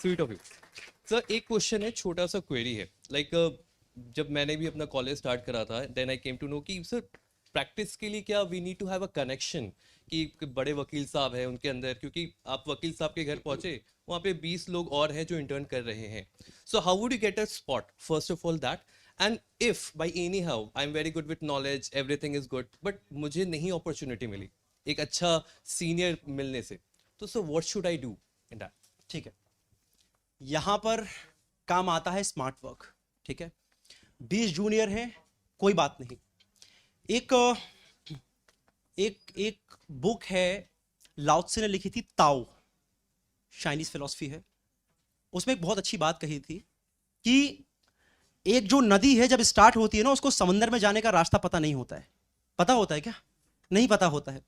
Sweet of you sir. एक question है, छोटा सा क्वेरी है। लाइक जब मैंने भी अपना कॉलेज स्टार्ट करा था, then I came to know कि सर प्रैक्टिस के लिए क्या we need to have a connection, कि बड़े वकील साहब हैं उनके अंदर, क्योंकि आप वकील साहब के घर पहुंचे, वहाँ पे 20 लोग और हैं जो इंटर्न कर रहे हैं। So how would you get a spot first of all that, and if by any how I am very good with knowledge, everything is good, but मुझे नहीं अपॉर्चुनिटी मिली एक अच्छा सीनियर मिलने से, तो sir what should I do in that? ठीक है, यहां पर काम आता है स्मार्ट वर्क। ठीक है, 20 जूनियर हैं, कोई बात नहीं। एक एक एक बुक है, लाओ त्से ने लिखी थी, ताओ, चाइनीज फिलॉसफी है। उसमें एक बहुत अच्छी बात कही थी कि एक जो नदी है जब स्टार्ट होती है ना, उसको समंदर में जाने का रास्ता पता नहीं होता है। पता होता है क्या? नहीं पता होता है,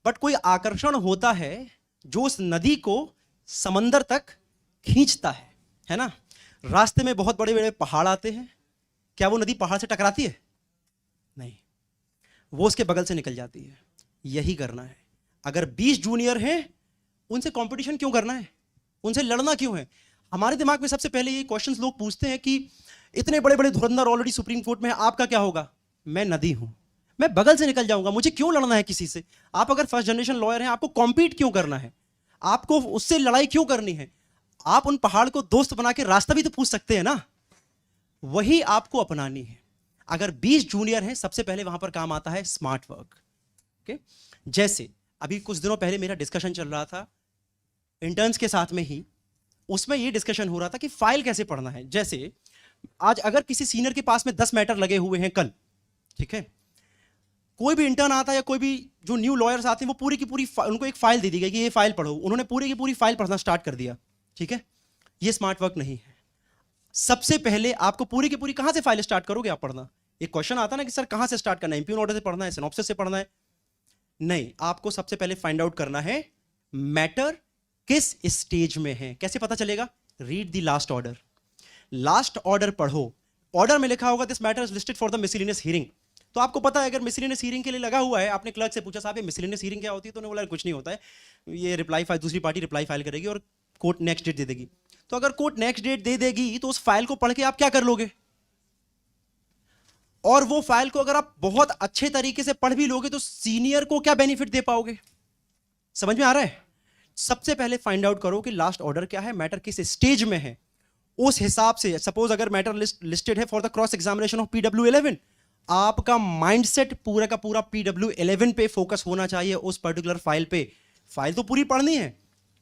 बट कोई आकर्षण होता है जो उस नदी को समंदर तक खींचता है ना। रास्ते में बहुत बड़े बड़े पहाड़ आते हैं, क्या वो नदी पहाड़ से टकराती है? नहीं, वो उसके बगल से निकल जाती है। यही करना है। अगर 20 जूनियर हैं, उनसे कंपटीशन क्यों करना है? उनसे लड़ना क्यों है? हमारे दिमाग में सबसे पहले ये क्वेश्चंस लोग पूछते हैं कि इतने बड़े बड़े धुरंधर ऑलरेडी सुप्रीम कोर्ट में है, आपका क्या होगा? मैं नदी हूं, मैं बगल से निकल जाऊंगा, मुझे क्यों लड़ना है किसी से? आप अगर फर्स्ट जनरेशन लॉयर हैं, आपको कॉम्पीट क्यों करना है? आपको उससे लड़ाई क्यों करनी है? आप उन पहाड़ को दोस्त बना के रास्ता भी तो पूछ सकते हैं ना। वही आपको अपनानी है। अगर 20 जूनियर हैं, सबसे पहले वहां पर काम आता है स्मार्ट वर्क। ओके, जैसे अभी कुछ दिनों पहले मेरा डिस्कशन चल रहा था इंटर्न्स के साथ में ही, उसमें ये डिस्कशन हो रहा था कि फाइल कैसे पढ़ना है। जैसे आज अगर किसी सीनियर के पास में 10 मैटर लगे हुए हैं कल, ठीक है, कोई भी इंटर्न आता है या कोई भी जो न्यू लॉयर्स आते हैं, वो पूरी की पूरी उनको एक फाइल दे दी गई कि ये फाइल पढ़ो, उन्होंने पूरी की पूरी फाइल पढ़ना स्टार्ट कर दिया। ठीक है, ये स्मार्ट वर्क नहीं है। सबसे पहले आपको पूरी की पूरी कहां से फाइल स्टार्ट करोगे आप पढ़ना? एक क्वेश्चन आता ना कि सर कहां से स्टार्ट करना है, इंप्यून ऑर्डर से पढ़ना है, सिनॉप्सिस से पढ़ना है? नहीं, आपको सबसे पहले फाइंड आउट करना है मैटर किस स्टेज में है। कैसे पता चलेगा? Read the last order. Last order पढ़ो, ऑर्डर में लिखा होगा this matter is listed for the miscellaneous hearing, तो आपको पता है अगर मिसलेनियस हियरिंग के लिए लगा हुआ है। आपने क्लर्क से पूछा साहब ये मिसलेनियस हियरिंग क्या होती है, तो उन्होंने बोला कुछ नहीं होता है, ये रिप्लाई फाइल, दूसरी पार्टी रिप्लाई फाइल करेगी और कोर्ट नेक्स्ट डेट दे देगी। तो अगर कोर्ट नेक्स्ट डेट दे देगी तो उस फाइल को पढ़ के आप क्या कर लोगे? और वो फाइल को अगर आप बहुत अच्छे तरीके से पढ़ भी लोगे तो सीनियर को क्या बेनिफिट दे पाओगे? समझ में आ रहा है? सबसे पहले फाइंड आउट करो कि लास्ट ऑर्डर क्या है, मैटर किस स्टेज में है। उस हिसाब से सपोज अगर मैटर लिस्टेड है for the cross examination of PW11, आपका माइंडसेट पूरा का पूरा PW11 पे फोकस होना चाहिए, उस पर्टिकुलर फाइल पे। फाइल तो पूरी पढ़नी है,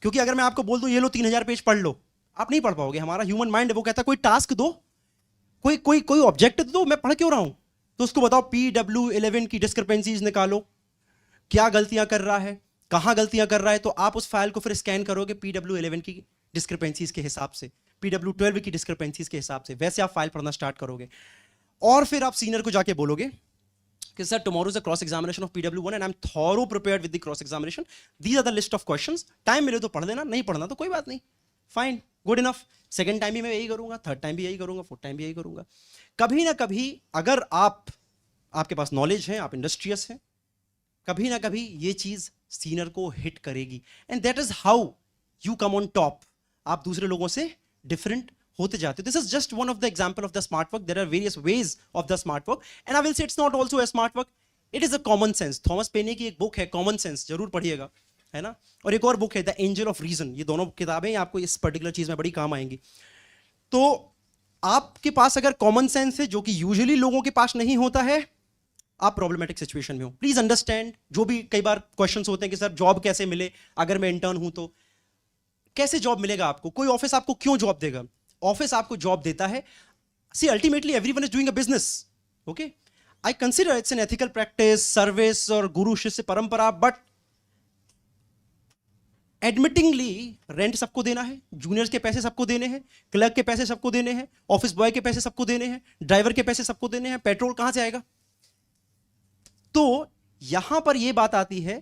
क्योंकि अगर मैं आपको बोल दूं ये लो 3000 पेज पढ़ लो, आप नहीं पढ़ पाओगे। हमारा ह्यूमन माइंड वो कहता है कोई टास्क दो, कोई कोई कोई ऑब्जेक्ट दो, मैं पढ़ क्यों रहा हूं? तो उसको बताओ PW11 की डिस्क्रिपेंसीज निकालो, क्या गलतियां कर रहा है, कहां गलतियां कर रहा है, तो आप उस फाइल को फिर स्कैन करोगे PW11 की डिस्क्रिपेंसीज के हिसाब से, PW12 की डिस्क्रिपेंसीज के हिसाब से, वैसे आप फाइल पढ़ना स्टार्ट करोगे। और फिर आप सीनियर को जाके बोलोगे कि sir tomorrow is the cross examination of PW1 and I am thorough prepared with the cross examination, these are the list of questions, time मिले तो पढ़ लेना, नहीं पढ़ना तो कोई बात नहीं, fine, good enough. Second time भी मैं यही करूंगा, थर्ड टाइम भी यही करूंगा, फोर्थ टाइम भी यही करूंगा। कभी ना कभी अगर आपके पास नॉलेज है, आप इंडस्ट्रियस हैं, कभी ना कभी ये चीज सीनियर को हिट करेगी, and that is how you come on top. आप दूसरे लोगों से डिफरेंट होते जाते हो। This is just one of the example of the smart work. There are various ways of the smart work, and I will say it's not also a smart work, it is a common sense. Thomas Paine की एक book है common sense, जरूर पढ़िएगा, है ना। और एक और बुक है द एंजल ऑफ रीजन। ये दोनों किताबें आपको इस पर्टिकुलर चीज में बड़ी काम आएंगी। तो आपके पास अगर कॉमन सेंस है, जो कि यूजुअली लोगों के पास नहीं होता है, आप प्रॉब्लमेटिक सिचुएशन में हो। प्लीज अंडरस्टैंड, जो भी कई बार क्वेश्चंस होते हैं कि सर जॉब कैसे मिले, अगर मैं इंटर्न हूं तो कैसे जॉब मिलेगा आपको, कोई ऑफिस आपको क्यों जॉब देगा? ऑफिस आपको जॉब देता है, see ultimately everyone is doing a business, okay. I consider it's an ethical practice, service और गुरु शिष्य परंपरा, बट एडमिटिंगली रेंट सबको देना है, जूनियर्स के पैसे सबको देने हैं, क्लर्क के पैसे सबको देने हैं, ऑफिस बॉय के पैसे सबको देने हैं, ड्राइवर के पैसे सबको देने हैं, पेट्रोल कहां से आएगा? तो यहां पर यह बात आती है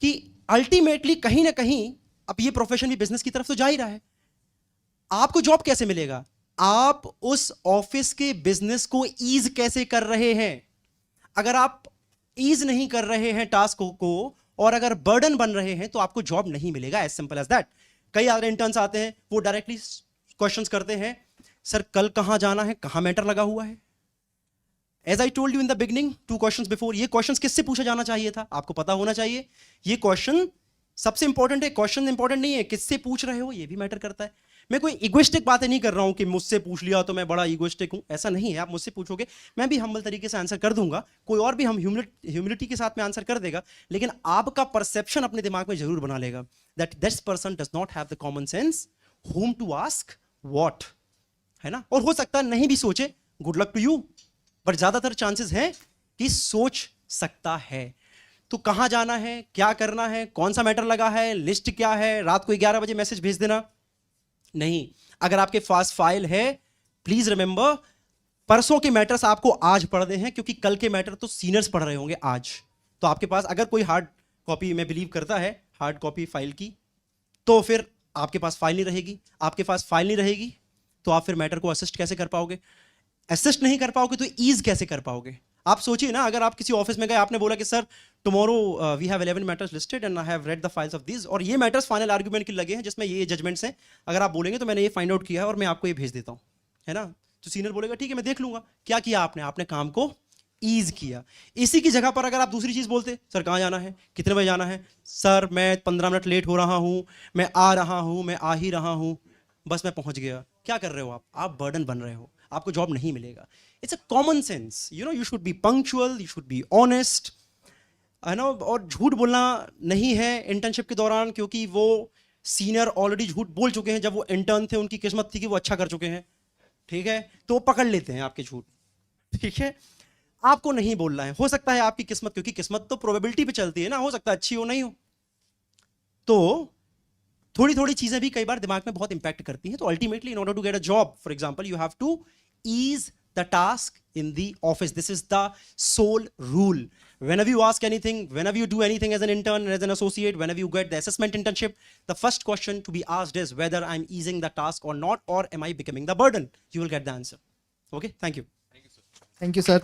कि अल्टीमेटली कहीं ना कहीं अब ये प्रोफेशन भी बिजनेस की तरफ तो जा ही रहा है। आपको जॉब कैसे मिलेगा? आप उस ऑफिस के बिजनेस को ईज कैसे कर रहे हैं? अगर आप ईज नहीं कर रहे हैं टास्क को, और अगर बर्डन बन रहे हैं, तो आपको जॉब नहीं मिलेगा, एज सिंपल एज दैट। कई सारे इंटर्न्स आते हैं, वो डायरेक्टली क्वेश्चंस करते हैं, सर कल कहाँ जाना है, कहाँ मैटर लगा हुआ है। As I told you in the beginning 2 questions before, ये क्वेश्चंस किससे पूछा जाना चाहिए था, आपको पता होना चाहिए। ये क्वेश्चन सबसे इंपॉर्टेंट है, क्वेश्चन इंपॉर्टेंट नहीं है, किससे पूछ रहे हो ये भी मैटर करता है। मैं कोई इगोइस्टिक बातें नहीं कर रहा हूं कि मुझसे पूछ लिया तो मैं बड़ा इगोइस्टिक हूं, ऐसा नहीं है। आप मुझसे पूछोगे, मैं भी हम्बल तरीके से आंसर कर दूंगा, कोई और भी हम ह्यूमिलिटी के साथ में आंसर कर देगा, लेकिन आपका परसेप्शन अपने दिमाग में जरूर बना लेगा that this person does not have the common sense whom to ask what, है ना। और हो सकता है नहीं भी सोचे, good luck to you, but ज्यादातर चांसेस है कि सोच सकता है। तो कहां जाना है, क्या करना है, कौन सा मैटर लगा है, लिस्ट क्या है, रात को 11 बजे मैसेज भेज देना नहीं। अगर आपके पास फाइल है, प्लीज रिमेंबर, परसों के मैटर्स आपको आज पढ़ने हैं, क्योंकि कल के मैटर तो सीनियर्स पढ़ रहे होंगे आज। तो आपके पास अगर कोई हार्ड कॉपी में बिलीव करता है, हार्ड कॉपी फाइल की, तो फिर आपके पास फाइल नहीं रहेगी। आपके पास फाइल नहीं रहेगी तो आप फिर मैटर को असिस्ट कैसे कर पाओगे, असिस्ट नहीं कर पाओगे तो ईज कैसे कर पाओगे। आप सोचिए ना, अगर आप किसी ऑफिस में गए, आपने बोला कि sir tomorrow we have 11 matters listed and I have read the files of this, और ये मैटर्स फाइनल आर्गुमेंट के लगे हैं जिसमें ये जजमेंट्स हैं, अगर आप बोलेंगे तो मैंने ये फाइंड आउट किया है और मैं आपको ये भेज देता हूँ, है ना। तो सीनियर बोलेगा ठीक है मैं देख लूंगा। क्या किया आपने, आपने काम को ईज किया। इसी की जगह पर अगर आप दूसरी चीज बोलते, सर कहाँ जाना है, कितने बजे जाना है, सर मैं 15 मिनट लेट हो रहा हूँ, मैं आ रहा हूँ, मैं आ ही रहा हूँ, बस मैं पहुंच गया। क्या कर रहे हो आप बर्डन बन रहे हो, आपको जॉब नहीं मिलेगा। It's a common sense, you know, you should be punctual, you should be honest, है ना। और झूठ बोलना नहीं है इंटर्नशिप के दौरान, क्योंकि वो सीनियर ऑलरेडी झूठ बोल चुके हैं। जब वो इंटर्न थे उनकी किस्मत थी कि वो अच्छा कर चुके हैं, ठीक है, तो वो पकड़ लेते हैं आपके झूठ, ठीक है। आपको नहीं बोलना है। हो सकता है आपकी किस्मत, क्योंकि किस्मत तो प्रोबेबिलिटी पे चलती है ना, हो सकता है अच्छी हो नहीं हो, तो थोड़ी थोड़ी चीजें भी कई बार दिमाग में बहुत इंपैक्ट करती हैं। तो ultimately in order to get a job, for example, you have to ease the task in the office. This is the sole rule. Whenever you ask anything, whenever you do anything as an intern, as an associate, whenever you get the assessment internship, the first question to be asked is whether I'm easing the task or not, or am I becoming the burden. You will get the answer. Okay, thank you. Thank you, sir.